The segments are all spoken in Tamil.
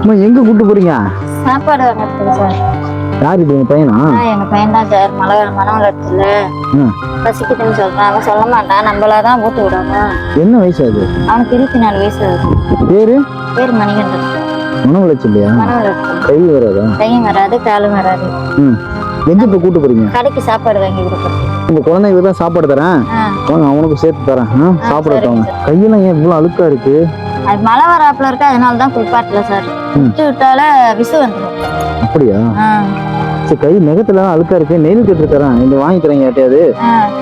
அம்மா எங்க கூட்டு போறீங்க? சாப்பாடு வாங்கிறதுக்கு சார். யார் இது, உங்க பையனா? எங்க பையன் தான் சார். மனவளத்துல பசிக்குதுன்னு சொல்றான். அவன் சொல்ல மாட்டான், நம்மளாதான் ஊட்டு விடணும். என்ன வயசு அது? அவனுக்கு 24 வயசு ஆகுது. பேரு மணிகண்டன். மனவளர்ச்சி இல்லையா? மனவளர்ச்சி. கை வராதா? கையும் வராது, காலும் வராது. எங்க இப்ப கூட்டு போறீங்க? கடைக்கு சாப்பாடு வாங்கி கொடுக்குறேன். உங்க குழந்தைங்களுக்கு தான் சாப்பாடு தரேன், வாங்க அவனுக்கு சேர்த்து தரேன். சாப்பிடட்டவங்க. கையெல்லாம் ஏன் இவ்வளவு அழுக்கா இருக்கு? அது மழை வராப்புல இருக்கு, அதனாலதான் குளிப்பாட்டல சார். விட்டு விட்டால விசு வந்துடும். அப்படியா? சரி, கை நெகத்துல அழுக்கா இருக்கு, நெயில் கட்டு தரேன், இந்த வாங்கி தரேங்க. யாட்டையாவது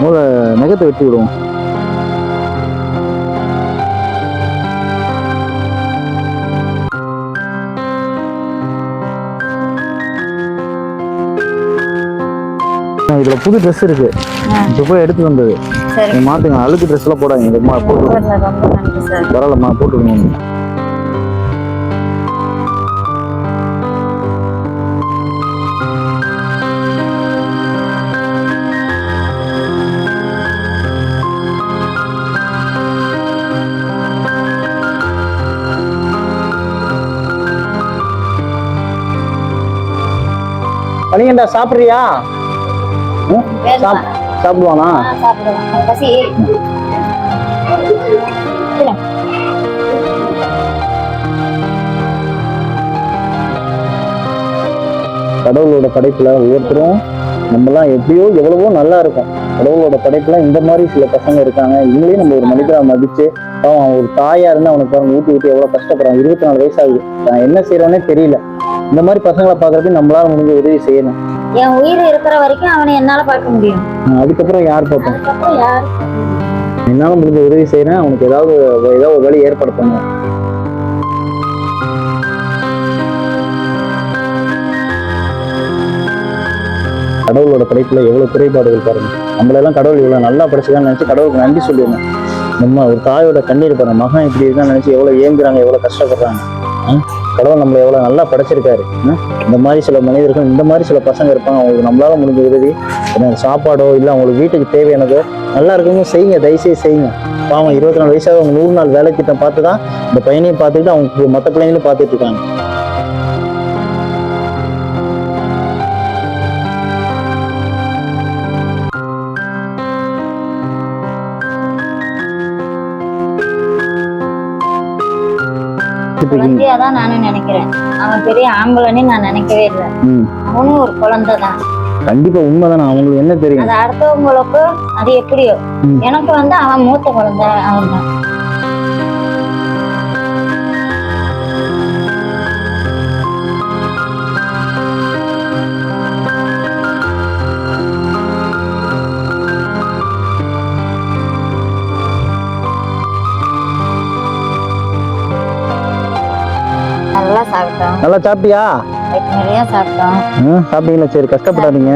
முதல்ல நெகத்தை வெட்டி விடுவோம். இதுல புது ட்ரெஸ் இருக்கு, இப்ப போய் எடுத்து வந்தது. மாத்துங்க, அழுக்கு ட்ரெஸ் எல்லாம் போடாங்க. பரவாயில்லம்மா, போட்டுருங்க. மணிகண்டா, சாப்பிடுறியா? சாப்பிடுவானா? கடவுளோட படைப்புல ஒவ்வொருத்தரும் நம்மலாம் எப்படியோ எவ்வளவோ நல்லா இருக்கும். கடவுளோட படைப்புல இந்த மாதிரி சில பசங்க இருக்காங்க. இவங்களையும் நம்ம ஒரு மனிதரை மதிச்சு, அவன் ஒரு தாயா இருந்து அவனுக்கு பாருங்க ஊட்டி ஊட்டி எவ்வளவு கஷ்டப்படுறான். 24 வயசு ஆகுது, நான் என்ன செய்யறோன்னே தெரியல. இந்த மாதிரி பசங்களை பாக்குறதுக்கு நம்மளால முடிஞ்ச உதவி செய்யணும். என் உயிர் இருக்கிற வரைக்கும் அவனை என்னால பார்க்க முடியும். அதுக்கப்புறம் யார் பார்ப்போம்? என்னால முடிஞ்ச உதவி செய்யறேன். அவனுக்கு ஏதாவது ஒரு வழி ஏற்பாடு பண்ணுவேன். கடவுளோட படைப்புல எவ்வளவு குறைபாடுகள் பாருங்க. நம்மளெல்லாம் கடவுள் இவ்வளவு நல்லா படைச்சுதான் நினைச்சு கடவுளுக்கு நன்றி சொல்லிடணும். நம்ம ஒரு தாயோட கண்ணீர் பாருங்க, மகன் இப்படி இருக்கான்னு நினைச்சு எவ்வளவு ஏங்குறாங்க, எவ்வளவு கஷ்டப்படுறாங்க. கடவுள் நம்மளை எவ்வளவு நல்லா படைச்சிருக்காரு. இந்த மாதிரி சில மனிதர்கள், இந்த மாதிரி சில பசங்க இருப்பாங்க. அவங்களுக்கு நம்மளால முடிஞ்ச உதவி, சாப்பாடோ இல்லை அவங்களுக்கு வீட்டுக்கு தேவையானதோ நல்லா இருக்கவங்க செய்யுங்க, தயவுசெய்து செய்யுங்க. பாவம் 24 வயசாக அவங்க 100 நாள் வேலை திட்டம் பார்த்து தான் இந்த பையனையும் பார்த்துட்டு அவங்க மற்ற பிள்ளைங்களும் பார்த்துட்டு இருக்காங்க. குழந்தையாதான் நானும் நினைக்கிறேன். அவன் பெரிய ஆம்பளன்னு நான் நினைக்கவே இல்லை. அவனும் ஒரு குழந்தைதான். கண்டிப்பா உண்மைதானே. அவங்களுக்கு என்ன தெரியும்? அது அடுத்தவங்களுக்கு அது எப்படியோ, எனக்கு அவன் மூத்த குழந்தை. அவன் தான் நல்லா சாப்பிட்டோம். நல்லா சாப்பிட்டியா? நிறைய சாப்பிட்டோம். சாப்பிட்டீங்களா? சரி, கஷ்டப்படாதீங்க,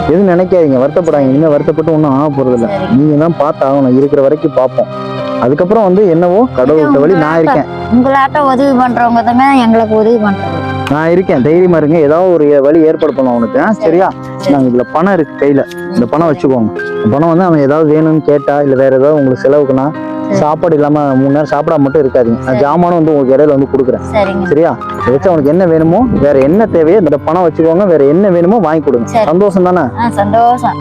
எதுவும் நினைக்காதீங்க, வருத்தப்படாதீங்க. இனிமே வருத்தப்பட்டு ஒன்றும் ஆக போறது இல்லை. நீங்க தான் பார்த்து ஆகணும். இருக்கிற வரைக்கும் பார்ப்போம். அதுக்கப்புறம் என்னவோ கடவுள்கிட்ட வழி நான் இருக்கேன். உங்களாட்ட உதவி பண்றவங்க தான் எங்களுக்கு உதவி பண்றது. நான் இருக்கேன், தைரியமா இருங்க. ஏதாவது ஒரு வழி ஏற்பாடு பண்ணுவோம் அவனுக்கு. சரியா? நாங்க இதுல பணம் இருக்கு கையில, இந்த பணம் வச்சுக்கோங்க. பணம் அவன் ஏதாவது வேணும்னு கேட்டா இல்ல வேற ஏதாவது உங்களுக்கு செலவுக்குன்னா, சாப்பாடு இல்லாம 3 நேரம் சாப்பிடாம மட்டும் இருக்காதீங்க. நான் ஜாமானும் உங்களுக்கு இடையில கொடுக்குறேன். சரியா? இதை வச்சு அவனுக்கு என்ன வேணுமோ, வேற என்ன தேவையோ இந்த பணம் வச்சுக்கோங்க. வேற என்ன வேணுமோ வாங்கி கொடுங்க. சந்தோஷம் தானே? சந்தோஷம்.